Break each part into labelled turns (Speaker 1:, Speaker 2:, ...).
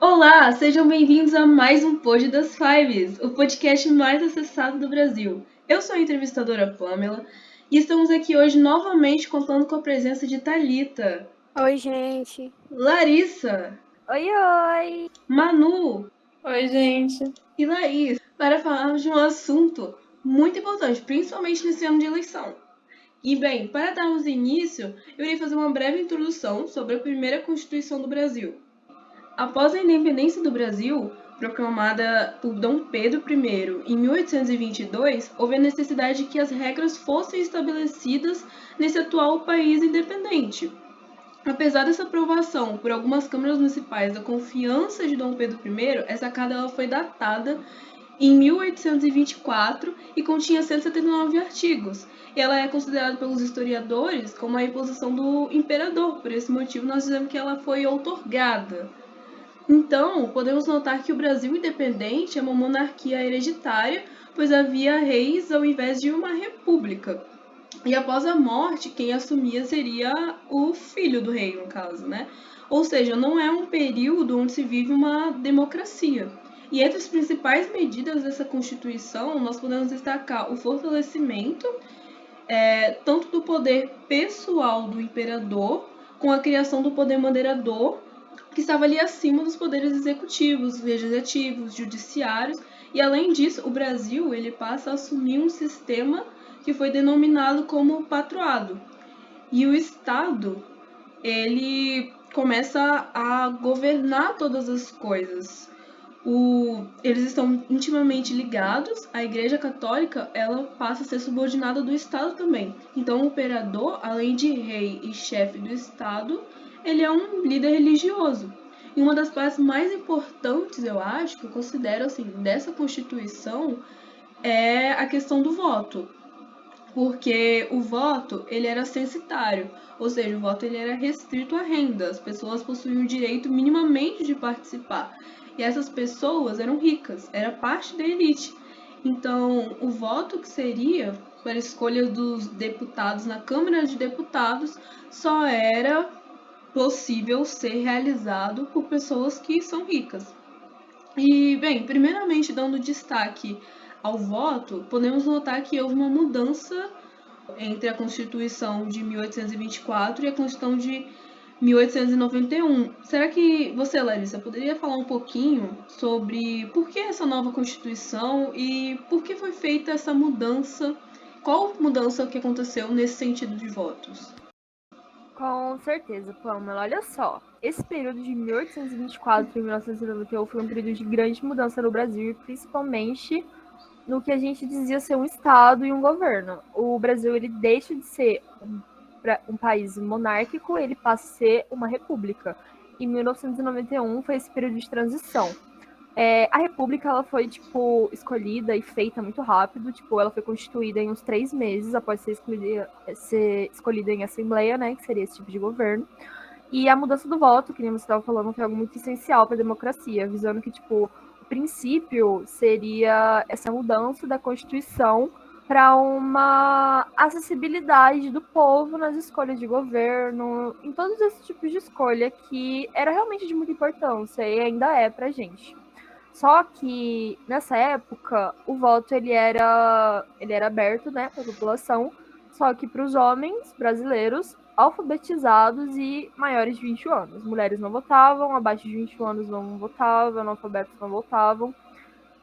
Speaker 1: Olá, sejam bem-vindos a mais um Pod das Fives, o podcast mais acessado do Brasil. Eu sou a entrevistadora Pamela e estamos aqui hoje novamente contando com a presença de Thalita,
Speaker 2: Oi, gente.
Speaker 1: Larissa,
Speaker 2: Oi, oi.
Speaker 1: Manu
Speaker 3: Oi, gente.
Speaker 1: e Laís para falarmos de um assunto muito importante, principalmente nesse ano de eleição. E bem, para darmos início, eu irei fazer uma breve introdução sobre a primeira Constituição do Brasil. Após a independência do Brasil, proclamada por Dom Pedro I em 1822, houve a necessidade de que as regras fossem estabelecidas nesse atual país independente. Apesar dessa aprovação por algumas câmaras municipais da confiança de Dom Pedro I, essa carta ela foi datada em 1824 e continha 179 artigos. E ela é considerada pelos historiadores como a imposição do imperador. Por esse motivo, nós dizemos que ela foi outorgada. Então, podemos notar que o Brasil independente é uma monarquia hereditária, pois havia reis ao invés de uma república. E após a morte, quem assumia seria o filho do rei, no caso, né? Ou seja, não é um período onde se vive uma democracia. E entre as principais medidas dessa Constituição, nós podemos destacar o fortalecimento tanto do poder pessoal do imperador, com a criação do poder moderador, que estava ali acima dos poderes executivos, legislativos, judiciários, e além disso, o Brasil ele passa a assumir um sistema que foi denominado como patroado. E o Estado, ele começa a governar todas as coisas. Eles estão intimamente ligados, a Igreja Católica ela passa a ser subordinada do Estado também. Então, o imperador, além de rei e chefe do Estado, ele é um líder religioso. E uma das partes mais importantes, eu acho, que eu considero assim, dessa Constituição, é a questão do voto. Porque o voto, ele era censitário, ou seja, o voto ele era restrito à renda. As pessoas possuíam o direito minimamente de participar. E essas pessoas eram ricas, era parte da elite. Então, o voto que seria para a escolha dos deputados na Câmara de Deputados só era possível ser realizado por pessoas que são ricas. E, bem, primeiramente dando destaque ao voto, podemos notar que houve uma mudança entre a Constituição de 1824 e a Constituição de 1891. Será que você, Larissa, poderia falar um pouquinho sobre por que essa nova Constituição e por que foi feita essa mudança? Qual mudança que aconteceu nesse sentido de votos?
Speaker 2: Com certeza, Pamela. Olha só, esse período de 1824 e 1991 foi um período de grande mudança no Brasil, principalmente no que a gente dizia ser um Estado e um governo. O Brasil ele deixa de ser um país monárquico, ele passa a ser uma república. Em 1991 foi esse período de transição. A república ela foi escolhida e feita muito rápido, ela foi constituída em uns 3 meses após ser escolhida em assembleia, né, que seria esse tipo de governo. E a mudança do voto, que nem você estava falando, foi algo muito essencial para a democracia, visando que o princípio seria essa mudança da Constituição para uma acessibilidade do povo nas escolhas de governo, em todos esses tipos de escolha que era realmente de muita importância e ainda é para a gente. Só que nessa época o voto ele era aberto, né, para a população, só que para os homens brasileiros alfabetizados e maiores de 21 anos. Mulheres não votavam, abaixo de 21 anos não votavam, analfabetos não votavam.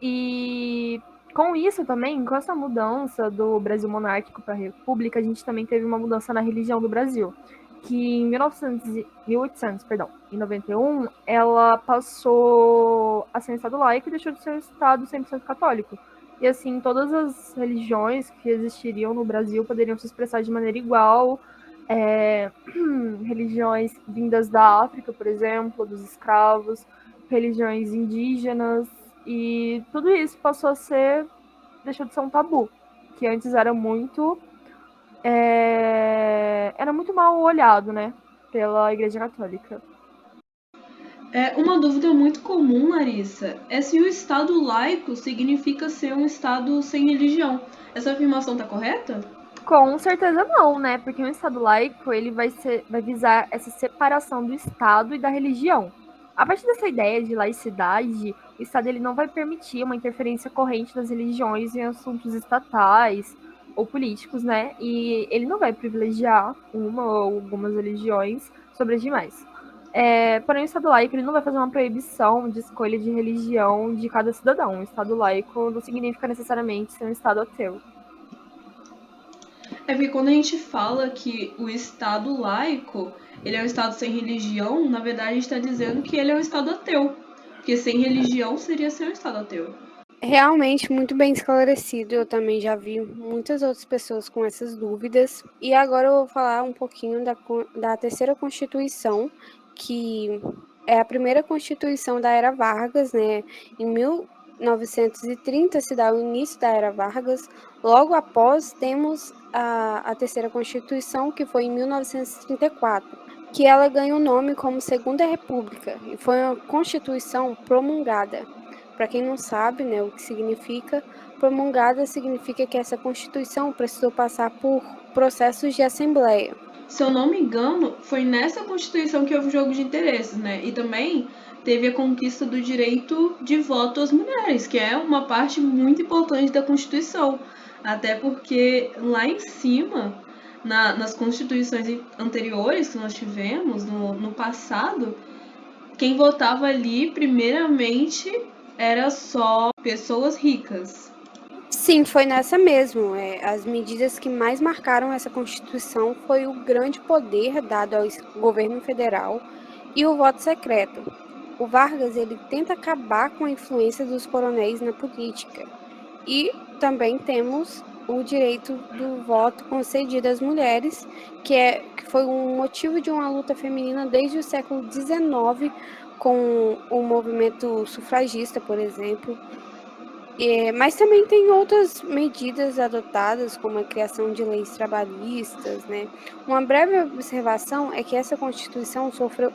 Speaker 2: E com isso também, com essa mudança do Brasil monárquico para a república, a gente também teve uma mudança na religião do Brasil, que em 1891, ela passou a ser um Estado laico e deixou de ser um Estado 100% católico. E assim, todas as religiões que existiriam no Brasil poderiam se expressar de maneira igual. Religiões vindas da África, por exemplo, dos escravos, religiões indígenas, e tudo isso deixou de ser um tabu, que antes era muito mal olhado, né, pela Igreja Católica.
Speaker 1: Uma dúvida muito comum, Larissa, é se o Estado laico significa ser um Estado sem religião. Essa afirmação está correta?
Speaker 2: Com certeza não, né? Porque um Estado laico ele vai visar essa separação do Estado e da religião. A partir dessa ideia de laicidade, o Estado ele não vai permitir uma interferência corrente das religiões em assuntos estatais ou políticos, né? E ele não vai privilegiar uma ou algumas religiões sobre as demais. Porém, o Estado laico ele não vai fazer uma proibição de escolha de religião de cada cidadão. O Estado laico não significa necessariamente ser um Estado ateu.
Speaker 1: É porque quando a gente fala que o Estado laico ele é um Estado sem religião, na verdade a gente está dizendo que ele é um Estado ateu. Porque sem religião seria ser um Estado ateu.
Speaker 3: Realmente muito bem esclarecido. Eu também já vi muitas outras pessoas com essas dúvidas. E agora eu vou falar um pouquinho da terceira Constituição, que é a primeira Constituição da Era Vargas, né? Em 1930 se dá o início da Era Vargas. Logo após temos a terceira Constituição, que foi em 1934, que ela ganha o nome como Segunda República e foi uma Constituição promulgada. Para quem não sabe, né, o que significa, promulgada significa que essa Constituição precisou passar por processos de assembleia.
Speaker 1: Se eu não me engano, foi nessa Constituição que houve o jogo de interesses, né? E também teve a conquista do direito de voto às mulheres, que é uma parte muito importante da Constituição. Até porque lá em cima, nas constituições anteriores que nós tivemos, no passado, quem votava ali, primeiramente, era só pessoas ricas.
Speaker 3: Sim, foi nessa mesmo. As medidas que mais marcaram essa Constituição foi o grande poder dado ao governo federal e o voto secreto. O Vargas ele tenta acabar com a influência dos coronéis na política. E também temos o direito do voto concedido às mulheres, que foi um motivo de uma luta feminina desde o século XIX, com o movimento sufragista, por exemplo. Mas também tem outras medidas adotadas, como a criação de leis trabalhistas, né? Uma breve observação é que essa Constituição sofreu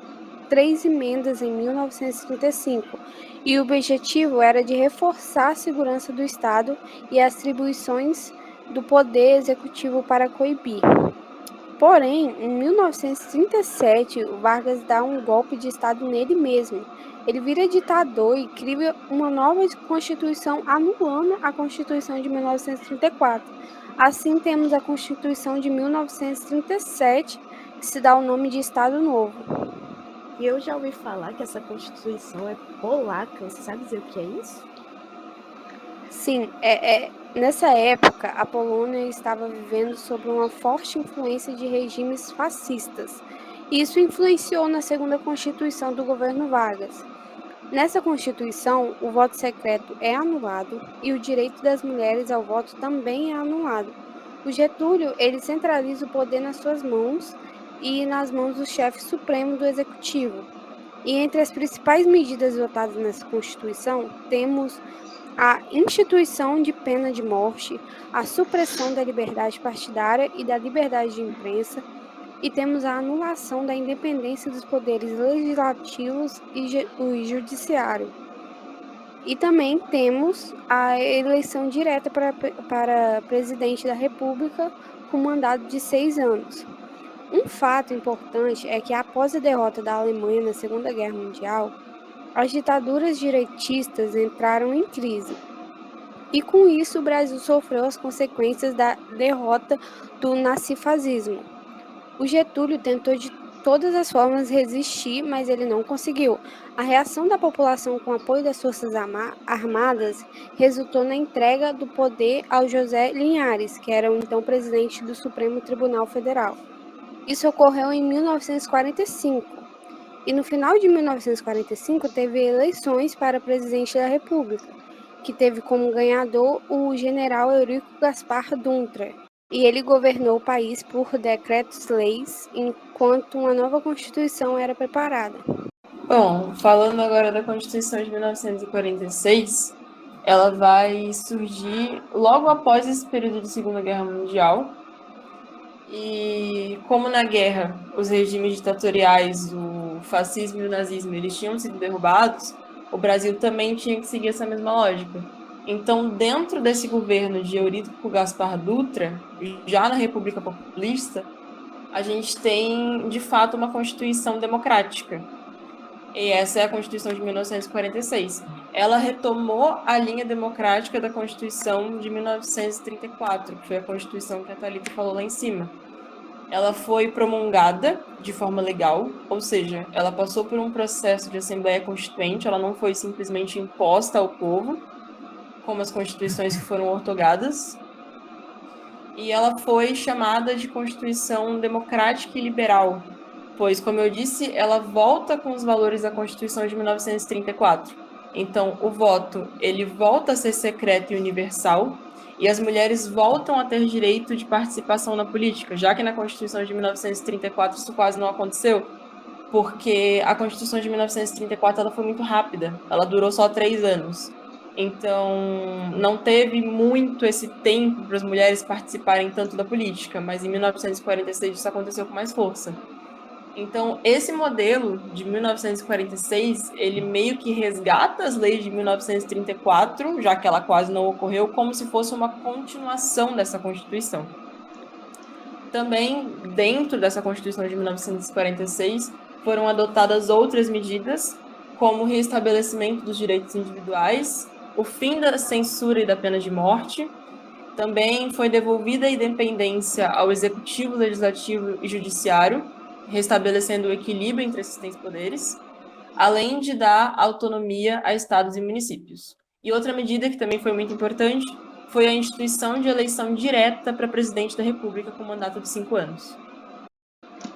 Speaker 3: 3 emendas em 1935, e o objetivo era de reforçar a segurança do Estado e as atribuições do Poder Executivo para coibir. Porém, em 1937, o Vargas dá um golpe de Estado nele mesmo. Ele vira ditador e cria uma nova Constituição anulando a Constituição de 1934. Assim, temos a Constituição de 1937, que se dá o nome de Estado Novo.
Speaker 4: E eu já ouvi falar que essa Constituição é polaca. Você sabe dizer o que é isso?
Speaker 3: Sim, nessa época, a Polônia estava vivendo sob uma forte influência de regimes fascistas. Isso influenciou na segunda Constituição do governo Vargas. Nessa Constituição, o voto secreto é anulado e o direito das mulheres ao voto também é anulado. O Getúlio, ele centraliza o poder nas suas mãos e nas mãos do chefe supremo do Executivo. E entre as principais medidas votadas nessa Constituição, temos a instituição de pena de morte, a supressão da liberdade partidária e da liberdade de imprensa, e temos a anulação da independência dos poderes legislativos e judiciário. E também temos a eleição direta para presidente da República com mandato de 6 anos. Um fato importante é que após a derrota da Alemanha na Segunda Guerra Mundial, as ditaduras direitistas entraram em crise. E com isso o Brasil sofreu as consequências da derrota do nazifascismo. O Getúlio tentou de todas as formas resistir, mas ele não conseguiu. A reação da população com o apoio das Forças Armadas resultou na entrega do poder ao José Linhares, que era o então presidente do Supremo Tribunal Federal. Isso ocorreu em 1945. E no final de 1945 teve eleições para presidente da República, que teve como ganhador o general Eurico Gaspar Dutra. E ele governou o país por decretos-leis, enquanto uma nova Constituição era preparada.
Speaker 5: Bom, falando agora da Constituição de 1946, ela vai surgir logo após esse período de Segunda Guerra Mundial. E como na guerra os regimes ditatoriais, o fascismo e o nazismo, eles tinham sido derrubados, o Brasil também tinha que seguir essa mesma lógica. Então, dentro desse governo de Eurico Gaspar Dutra, já na República Populista, a gente tem, de fato, uma Constituição democrática. E essa é a Constituição de 1946. Ela retomou a linha democrática da Constituição de 1934, que foi a Constituição que a Thalita falou lá em cima. Ela foi promulgada de forma legal, ou seja, ela passou por um processo de Assembleia Constituinte, ela não foi simplesmente imposta ao povo, como as constituições que foram ortogadas, e ela foi chamada de Constituição Democrática e Liberal, pois, como eu disse, ela volta com os valores da Constituição de 1934. Então, o voto, ele volta a ser secreto e universal, e as mulheres voltam a ter direito de participação na política, já que na Constituição de 1934 isso quase não aconteceu, porque a Constituição de 1934 ela foi muito rápida, ela durou só 3 anos. Então, não teve muito esse tempo para as mulheres participarem tanto da política, mas em 1946 isso aconteceu com mais força. Então, esse modelo de 1946, ele meio que resgata as leis de 1934, já que ela quase não ocorreu, como se fosse uma continuação dessa Constituição. Também, dentro dessa Constituição de 1946, foram adotadas outras medidas, como o restabelecimento dos direitos individuais, o fim da censura e da pena de morte. Também foi devolvida a independência ao Executivo, Legislativo e Judiciário, restabelecendo o equilíbrio entre esses três poderes, além de dar autonomia a estados e municípios. E outra medida que também foi muito importante foi a instituição de eleição direta para presidente da República com mandato de 5 anos.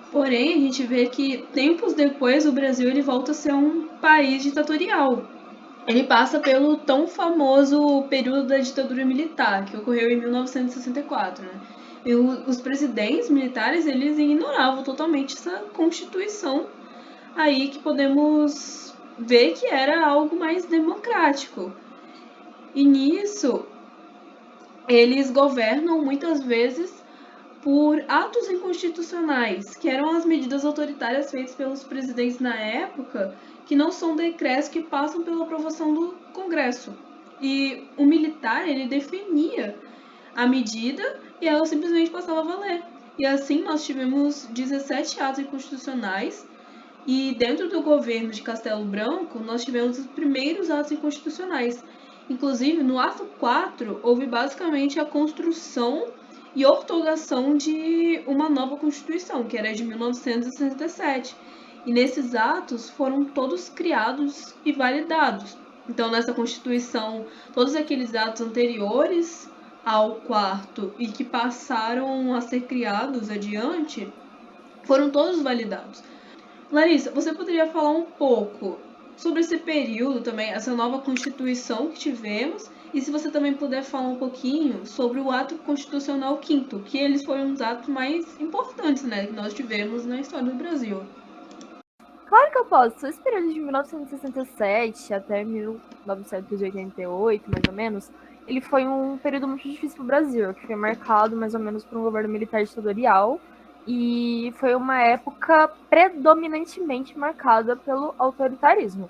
Speaker 1: Porém, a gente vê que tempos depois o Brasil ele volta a ser um país ditatorial. Ele passa pelo tão famoso período da ditadura militar, que ocorreu em 1964, né? E os presidentes militares, eles ignoravam totalmente essa Constituição aí que podemos ver que era algo mais democrático. E nisso, eles governam muitas vezes por atos inconstitucionais, que eram as medidas autoritárias feitas pelos presidentes na época, que não são decretos que passam pela aprovação do Congresso. E o militar, ele definia a medida e ela simplesmente passava a valer. E assim nós tivemos 17 atos inconstitucionais e dentro do governo de Castelo Branco nós tivemos os primeiros atos inconstitucionais. Inclusive, no ato 4, houve basicamente a construção e ortogação de uma nova Constituição, que era de 1967. E nesses atos foram todos criados e validados. Então, nessa Constituição, todos aqueles atos anteriores ao 4º e que passaram a ser criados adiante, foram todos validados. Larissa, você poderia falar um pouco sobre esse período também, essa nova Constituição que tivemos, e se você também puder falar um pouquinho sobre o ato constitucional 5º, que eles foram os atos mais importantes, né, que nós tivemos na história do Brasil.
Speaker 2: Claro que eu posso. Esse período de 1967 até 1988, mais ou menos, ele foi um período muito difícil para o Brasil, que foi marcado mais ou menos por um governo militar ditatorial, e foi uma época predominantemente marcada pelo autoritarismo.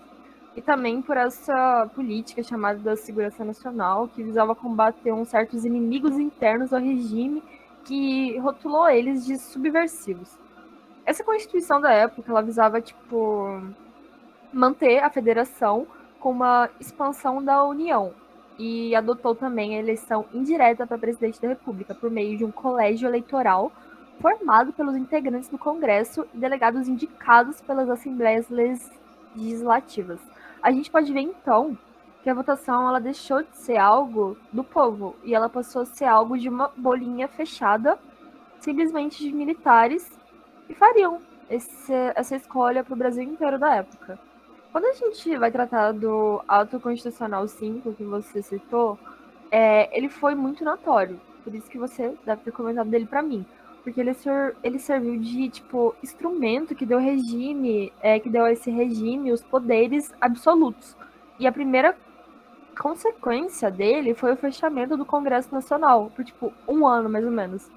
Speaker 2: E também por essa política chamada da segurança nacional, que visava combater uns certos inimigos internos ao regime, que rotulou eles de subversivos. Essa Constituição da época, ela visava, manter a federação com uma expansão da União, e adotou também a eleição indireta para presidente da República por meio de um colégio eleitoral formado pelos integrantes do Congresso e delegados indicados pelas assembleias legislativas. A gente pode ver, então, que a votação ela deixou de ser algo do povo e ela passou a ser algo de uma bolinha fechada, simplesmente de militares, que fariam essa escolha para o Brasil inteiro da época. Quando a gente vai tratar do Ato Constitucional 5, que você citou, ele foi muito notório, por isso que você deve ter comentado dele para mim, porque ele serviu de, instrumento que deu regime, que deu a esse regime os poderes absolutos. E a primeira consequência dele foi o fechamento do Congresso Nacional, por, 1 ano, mais ou menos.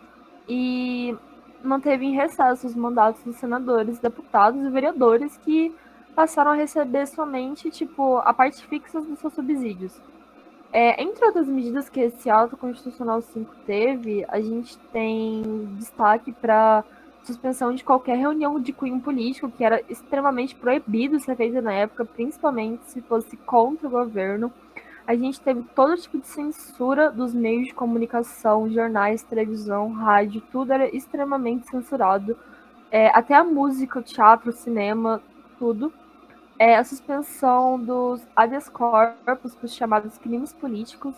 Speaker 2: E manteve em recesso os mandatos dos senadores, deputados e vereadores que passaram a receber somente, a parte fixa dos seus subsídios. Entre outras medidas que esse Ato Constitucional 5 teve, a gente tem destaque para suspensão de qualquer reunião de cunho político, que era extremamente proibido ser feito na época, principalmente se fosse contra o governo. A gente teve todo tipo de censura dos meios de comunicação, jornais, televisão, rádio, tudo era extremamente censurado. Até a música, o teatro, o cinema, tudo. A suspensão dos habeas corpus, os chamados crimes políticos.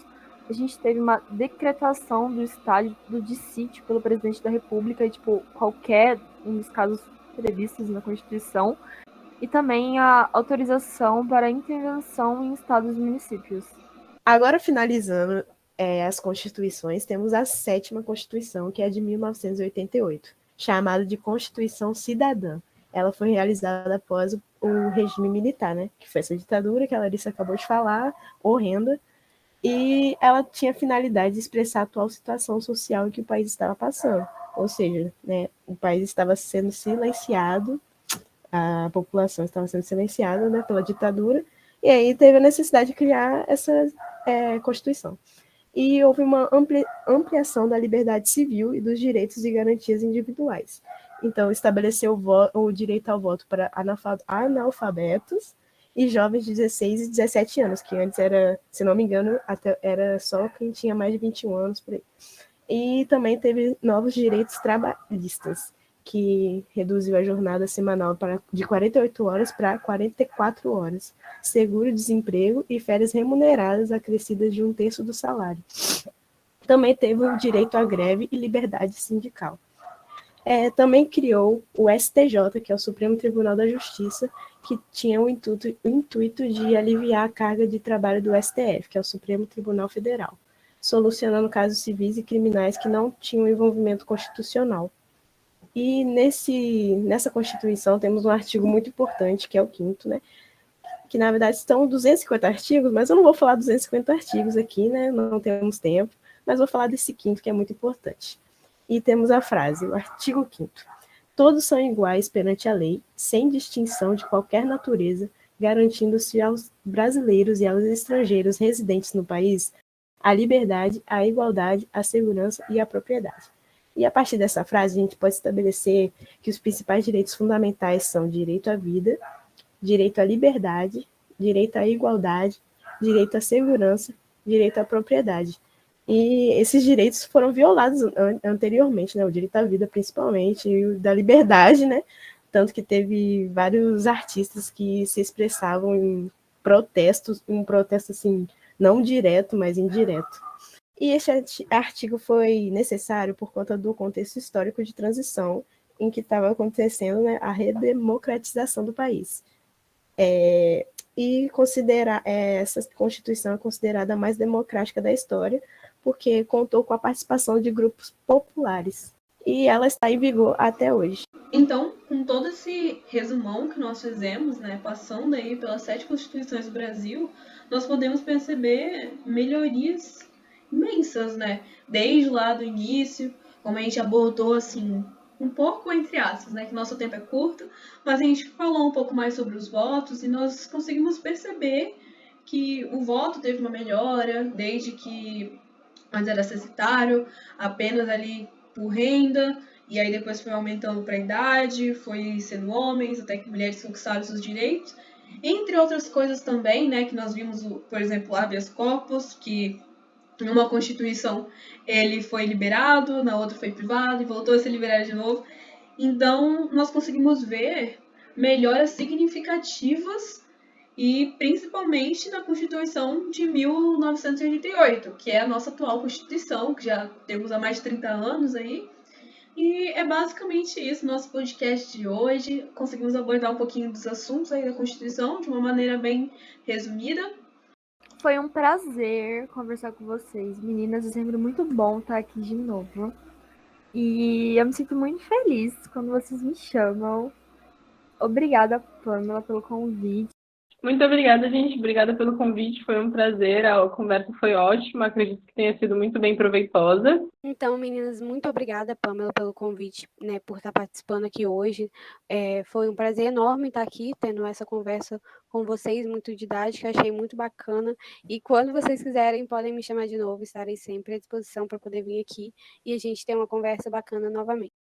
Speaker 2: A gente teve uma decretação do estado de sítio pelo presidente da República, tipo, qualquer um dos casos previstos na Constituição. E também a autorização para intervenção em estados e municípios.
Speaker 4: Agora, finalizando as constituições, temos a 7ª Constituição, que é de 1988, chamada de Constituição Cidadã. Ela foi realizada após o regime militar, né? Que foi essa ditadura que a Larissa acabou de falar, horrenda, e ela tinha a finalidade de expressar a atual situação social em que o país estava passando. Ou seja, né, o país estava sendo silenciado, a população estava sendo silenciada, né, pela ditadura, e aí teve a necessidade de criar essa Constituição. E houve uma ampliação da liberdade civil e dos direitos e garantias individuais. Então, estabeleceu o direito ao voto para analfabetos e jovens de 16 e 17 anos, que antes era, se não me engano, até era só quem tinha mais de 21 anos por aí. E também teve novos direitos trabalhistas, que reduziu a jornada semanal de 48 horas para 44 horas, seguro-desemprego e férias remuneradas acrescidas de 1/3 do salário. Também teve o direito à greve e liberdade sindical. Também criou o STJ, que é o Supremo Tribunal da Justiça, que tinha o intuito de aliviar a carga de trabalho do STF, que é o Supremo Tribunal Federal, solucionando casos civis e criminais que não tinham envolvimento constitucional. E nessa Constituição temos um artigo muito importante, que é o 5º, né? Que na verdade são 250 artigos, mas eu não vou falar 250 artigos aqui, né? Não temos tempo, mas vou falar desse 5º, que é muito importante. E temos a frase, o artigo 5º. Todos são iguais perante a lei, sem distinção de qualquer natureza, garantindo-se aos brasileiros e aos estrangeiros residentes no país a liberdade, a igualdade, a segurança e a propriedade. E a partir dessa frase, a gente pode estabelecer que os principais direitos fundamentais são direito à vida, direito à liberdade, direito à igualdade, direito à segurança, direito à propriedade. E esses direitos foram violados anteriormente, né? O direito à vida, principalmente, e o da liberdade, né? Tanto que teve vários artistas que se expressavam em protestos, um protesto assim, não direto, mas indireto. E esse artigo foi necessário por conta do contexto histórico de transição em que estava acontecendo, né, a redemocratização do país. E essa Constituição é considerada a mais democrática da história, porque contou com a participação de grupos populares. E ela está em vigor até hoje.
Speaker 1: Então, com todo esse resumão que nós fizemos, né, passando aí pelas 7 Constituições do Brasil, nós podemos perceber melhorias imensas, né? Desde lá do início, como a gente abordou, assim, um pouco entre aspas, né? Que nosso tempo é curto, mas a gente falou um pouco mais sobre os votos e nós conseguimos perceber que o voto teve uma melhora, desde que antes era censitário, apenas ali por renda, e aí depois foi aumentando para a idade, foi sendo homens, até que mulheres conquistaram seus direitos. Entre outras coisas também, né, que nós vimos, por exemplo, o habeas corpus, que numa Constituição ele foi liberado, na outra foi privado e voltou a ser liberado de novo. Então, nós conseguimos ver melhoras significativas e principalmente na Constituição de 1988, que é a nossa atual Constituição, que já temos há mais de 30 anos aí. E é basicamente isso, nosso podcast de hoje. Conseguimos abordar um pouquinho dos assuntos aí da Constituição de uma maneira bem resumida.
Speaker 2: Foi um prazer conversar com vocês, meninas. É sempre muito bom estar aqui de novo. E eu me sinto muito feliz quando vocês me chamam. Obrigada, Pamela, pelo convite.
Speaker 5: Muito obrigada, gente. Obrigada pelo convite. Foi um prazer. A conversa foi ótima. Acredito que tenha sido muito bem proveitosa.
Speaker 3: Então, meninas, muito obrigada, Pamela, pelo convite, né, por estar participando aqui hoje. Foi um prazer enorme estar aqui, tendo essa conversa com vocês, muito didática, achei muito bacana. E quando vocês quiserem, podem me chamar de novo, estarei sempre à disposição para poder vir aqui e a gente ter uma conversa bacana novamente.